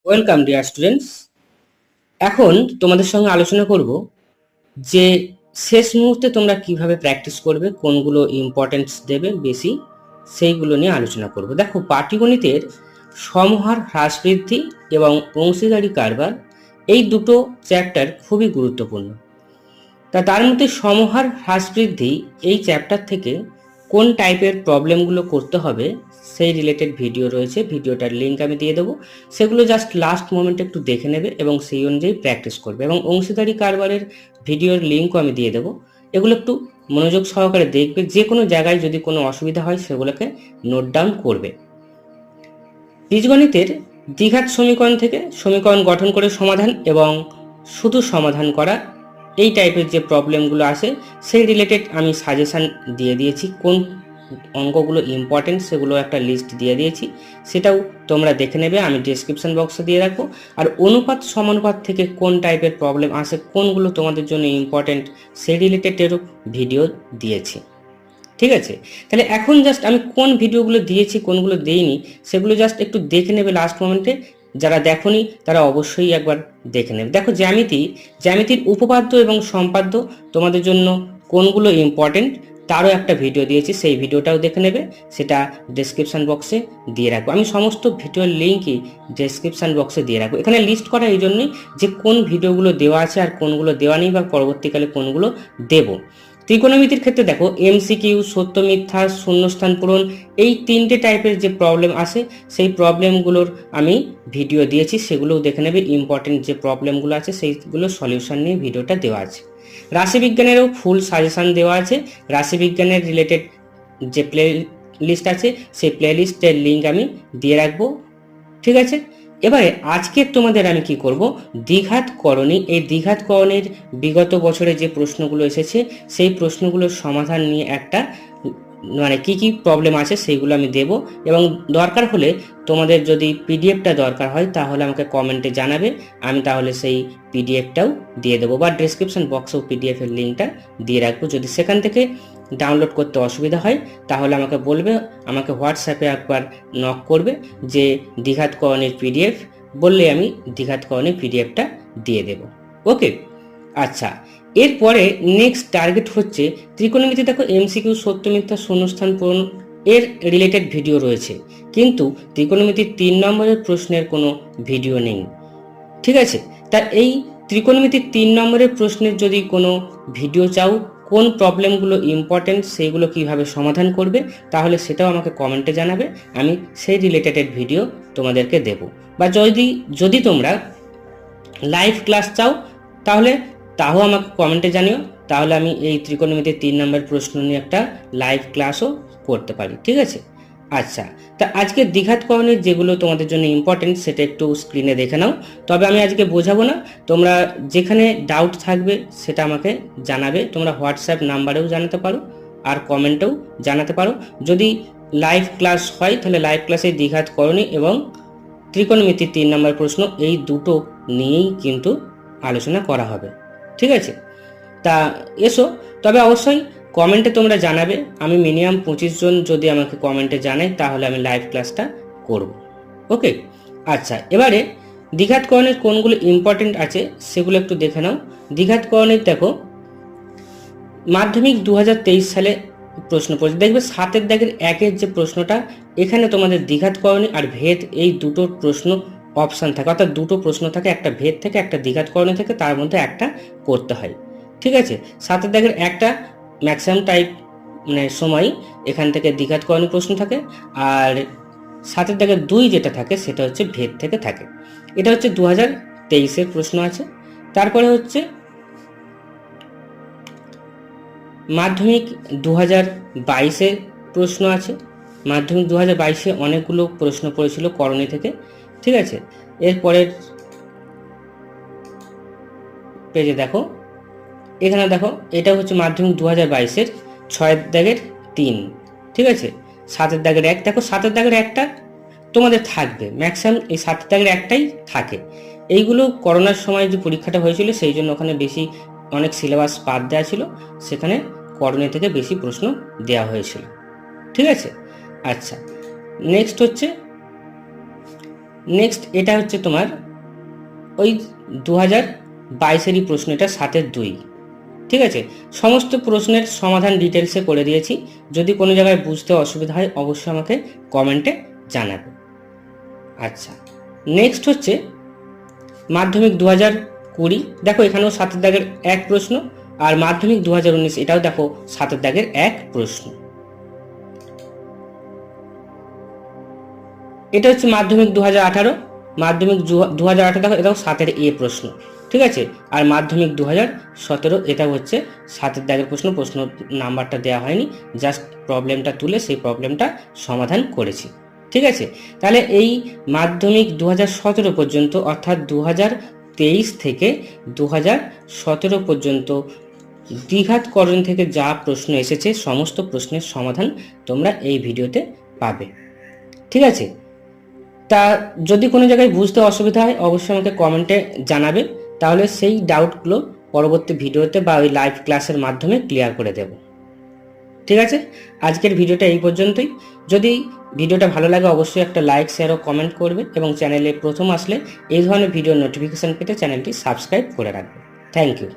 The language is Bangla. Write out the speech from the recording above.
Welcome dear students. এখন তোমাদের সঙ্গে আলোচনা করব যে শেষ মুহূর্তে তোমরা কিভাবে প্র্যাকটিস করবে, কোনগুলো ইম্পর্টেন্স দেবে বেশি, সেইগুলো নিয়ে আলোচনা করব। দেখো, পাটিগণিতের সমহার হ্রাস বৃদ্ধি এবং অংশীদারি কারবার এই দুটো চ্যাপ্টার খুবই গুরুত্বপূর্ণ। তার মধ্যে সমহার হ্রাস বৃদ্ধি এই চ্যাপ্টার থেকে কোন টাইপের প্রবলেমগুলো করতে হবে সেই রিলেটেড ভিডিও রয়েছে, ভিডিওটার লিঙ্ক আমি দিয়ে দেবো। সেগুলো জাস্ট লাস্ট মোমেন্টে একটু দেখে নেবে এবং সেই অনুযায়ী প্র্যাকটিস করবে। এবং অংশীদারি কারবারের ভিডিওর লিঙ্কও আমি দিয়ে দেবো। এগুলো একটু মনোযোগ সহকারে দেখবে, যে কোনো জায়গায় যদি কোনো অসুবিধা হয় সেগুলোকে নোট ডাউন করবে। বীজগণিতের দ্বিঘাত সমীকরণ থেকে সমীকরণ গঠন করে সমাধান এবং শুধু সমাধান করা এই টাইপের যে প্রবলেমগুলো আসে সেই রিলেটেড আমি সাজেশান দিয়ে দিয়েছি। কোন অঙ্কগুলো ইম্পর্টেন্ট সেগুলো একটা লিস্ট দিয়ে দিয়েছি, সেটাও তোমরা দেখে নেবে, আমি ডেসক্রিপশন বক্সে দিয়ে রাখবো। আর অনুপাত সমানুপাত থেকে কোন টাইপের প্রবলেম আসে, কোনগুলো তোমাদের জন্য ইম্পর্টেন্ট সেই রিলেটেডেরও ভিডিও দিয়েছি। ঠিক আছে, তাহলে এখন জাস্ট আমি কোন ভিডিওগুলো দিয়েছি কোনগুলো দেইনি সেগুলো জাস্ট একটু দেখে নেবে লাস্ট মোমেন্টে। যারা দেখোনি তারা অবশ্যই একবার দেখে নেবে। দেখো, জ্যামিতির উপপাদ্য এবং সম্পাদ্য তোমাদের জন্য কোনগুলো ইম্পর্টেন্ট তারও একটা ভিডিও দিয়েছি, সেই ভিডিওটাও দেখে নেবে, সেটা ডেসক্রিপশন বক্সে দিয়ে রাখবো। আমি সমস্ত ভিডিওর লিঙ্কই ডেসক্রিপশন বক্সে দিয়ে রাখবো। এখানে লিস্ট করা এই জন্যই যে কোন ভিডিওগুলো দেওয়া আছে আর কোনগুলো দেওয়া নেই বা পরবর্তীকালে কোনগুলো দেবো। ত্রিকোণমিতির ক্ষেত্রে দেখো, এমসিকিউ, সত্য মিথ্যা, শূন্যস্থান পূরণ এই তিনটে টাইপের যে প্রবলেম আসে সেই প্রবলেমগুলোর আমি ভিডিও দিয়েছি, সেগুলোও দেখে নেবে। ইম্পর্টেন্ট যে প্রবলেমগুলো আছে সেইগুলো সলিউশন নিয়ে ভিডিওটা দেওয়া আছে। রাশিবিজ্ঞানেরও ফুল সাজেশন দেওয়া আছে। রাশিবিজ্ঞানের রিলেটেড যে প্লে লিস্ট আছে সেই প্লে লিস্টের লিঙ্ক আমি দিয়ে রাখবো। ঠিক আছে, এবারে আজকে তোমাদের আমি কি করব, দ্বিঘাত করণী, এই দ্বিঘাত করণীর বিগত বছরে যে প্রশ্নগুলো এসেছে সেই প্রশ্নগুলোর সমাধান নিয়ে একটা মানে কি কি প্রবলেম আছে সেইগুলো আমি দেব। এবং দরকার হলে তোমাদের যদি পিডিএফটা দরকার হয় তাহলে আমাকে কমেন্টে জানাবে, আমি তাহলে সেই পিডিএফটাও দিয়ে দেবো বা ডেসক্রিপশন বক্সেও পিডিএফের লিঙ্কটা দিয়ে রাখবো। যদি সেখান থেকে ডাউনলোড করতে অসুবিধা হয় তাহলে আমাকে বলবে, আমাকে হোয়াটসঅ্যাপে একবার নক করবে যে দ্বিঘাত করণীর পিডিএফ, বললে আমি দ্বিঘাত করণীর পিডিএফটা দিয়ে দেব। ওকে, আচ্ছা, এরপরে নেক্সট টার্গেট হচ্ছে ত্রিকোণমিতি। দেখো, এমসিকিউ, সত্য মিথ্যা, শূন্যস্থান পূরণ এর রিলেটেড ভিডিও রয়েছে, কিন্তু ত্রিকোণমিতির 3 নম্বরের প্রশ্নের কোনো ভিডিও নেই। ঠিক আছে, তা এই ত্রিকোণমিতির 3 নম্বরের প্রশ্নের যদি কোনো ভিডিও চাও, কোন প্রবলেমগুলো ইম্পর্টেন্ট সেইগুলো কিভাবে সমাধান করবে, তাহলে সেটাও আমাকে কমেন্টে জানাবে, আমি সেই রিলেটেড ভিডিও তোমাদেরকে দেব। বা যদি তোমরা লাইভ ক্লাস চাও তাহলে তাও আমাকে কমেন্টে জানিও, তাহলে আমি এই ত্রিকোণমিতির 3 নম্বর প্রশ্ন নিয়ে একটা লাইভ ক্লাসও করতে পারি। ঠিক আছে, আচ্ছা, তা আজকে দ্বিঘাত করণের যেগুলো তোমাদের জন্য ইম্পর্টেন্ট সেটা একটু স্ক্রিনে দেখে নাও। তবে আমি আজকে বোঝাবো না, তোমরা যেখানে ডাউট থাকবে সেটা আমাকে জানাবে। তোমরা হোয়াটসঅ্যাপ নাম্বারেও জানাতে পারো আর কমেন্টেও জানাতে পারো। যদি লাইভ ক্লাস হয় তাহলে লাইভ ক্লাসে দ্বিঘাত করণী এবং ত্রিকোণমিতির 3 নম্বর প্রশ্ন এই দুটো নিয়েই কিন্তু আলোচনা করা হবে। ঠিক আছে, তা এসো, তবে অবশ্যই কমেন্টে তোমরা জানাবে। আমি মিনিমাম 25 জন যদি আমাকে কমেন্টে জানায় তাহলে আমি লাইভ ক্লাসটা করব। ওকে, আচ্ছা, এবারে দ্বিঘাত করণের কোনগুলো ইম্পর্টেন্ট আছে সেগুলো একটু দেখে নাও। দ্বিঘাত করণের দেখো, মাধ্যমিক 2023 সালে প্রশ্ন পড়েছে, দেখবে 7-এর দাগের 1-এর যে প্রশ্নটা, এখানে তোমাদের দ্বিঘাত করণী আর ভেদ এই দুটোর প্রশ্ন অপশান থাকে, অর্থাৎ দুটো প্রশ্ন থাকে, একটা ভেদ থেকে একটা দ্বিঘাত করণী থেকে, তার মধ্যে একটা করতে হয়। ঠিক আছে, 7-এর দাগের 1টা ম্যাক্সিমাম টাইপ মানে সময় এখান থেকে দ্বিঘাত করণী প্রশ্ন থাকে, আর 7-এর দাগের 2 যেটা থাকে সেটা হচ্ছে ভেদ থেকে থাকে। এটা হচ্ছে 2023-এর প্রশ্ন আছে। তারপরে হচ্ছে মাধ্যমিক 2022-এর প্রশ্ন আছে। মাধ্যমিক 2022-এ অনেকগুলো প্রশ্ন পড়েছিল করণী থেকে। ঠিক আছে, এরপরের পেজে দেখো, এখানে দেখো, এটা হচ্ছে মাধ্যমিক 2022-এর 6-এর দাগের 3। ঠিক আছে, 7-এর দাগের 1, দেখো 7-এর দাগের 1টা তোমাদের থাকবে, ম্যাক্সিমাম এই 7-এর দাগের 1টাই থাকে। এইগুলো করোনার সময় যে পরীক্ষাটা হয়েছিল সেই জন্য ওখানে বেশি অনেক সিলেবাস বাদ দেওয়া ছিল, সেখানে করণী থেকে বেশি প্রশ্ন দেওয়া হয়েছিল। ঠিক আছে, আচ্ছা, নেক্সট হচ্ছে নেক্সট এটা হচ্ছে তোমার ওই 2022-এরই প্রশ্ন, এটা 7-2। ঠিক আছে, সমস্ত প্রশ্নের সমাধান ডিটেলসে করে দিয়েছি। যদি কোনো জায়গায় বুঝতে অসুবিধা হয় অবশ্যই আমাকে কমেন্টে জানাবে। আচ্ছা, নেক্সট হচ্ছে মাধ্যমিক 2020। দেখো এখানেও 7 দাগের 1 প্রশ্ন, আর মাধ্যমিক 2019 এটাও দেখো 7 দাগের 1 প্রশ্ন। এটা হচ্ছে মাধ্যমিক 2018, মাধ্যমিক 2018 দেখো এটাও 7-এ প্রশ্ন। ঠিক আছে, আর মাধ্যমিক 2017 এটা হচ্ছে 7 দাগের প্রশ্ন। প্রশ্ন নাম্বারটা দেওয়া হয়নি, জাস্ট প্রবলেমটা তুলে সেই প্রবলেমটা সমাধান করেছি। ঠিক আছে, তাহলে এই মাধ্যমিক 2017 পর্যন্ত, অর্থাৎ 2023 থেকে 2017 পর্যন্ত দ্বিঘাতকরণ থেকে যা প্রশ্ন এসেছে সমস্ত প্রশ্নের সমাধান তোমরা এই ভিডিওতে পাবে। ঠিক আছে, তা যদি কোনো জায়গায় বুঝতে অসুবিধা হয় অবশ্যই আমাকে কমেন্টে জানাবে, তাহলে সেই ডাউটগুলো পরবর্তী ভিডিওতে বা ওই লাইভ ক্লাসের মাধ্যমে ক্লিয়ার করে দেব। ঠিক আছে, আজকের ভিডিওটা এই পর্যন্তই। যদি ভিডিওটা ভালো লাগে অবশ্যই একটা লাইক, শেয়ার ও কমেন্ট করবে, এবং চ্যানেলে প্রথম আসলে এই ধরনের ভিডিও নোটিফিকেশান পেতে চ্যানেলটি সাবস্ক্রাইব করে রাখবে। Thank you.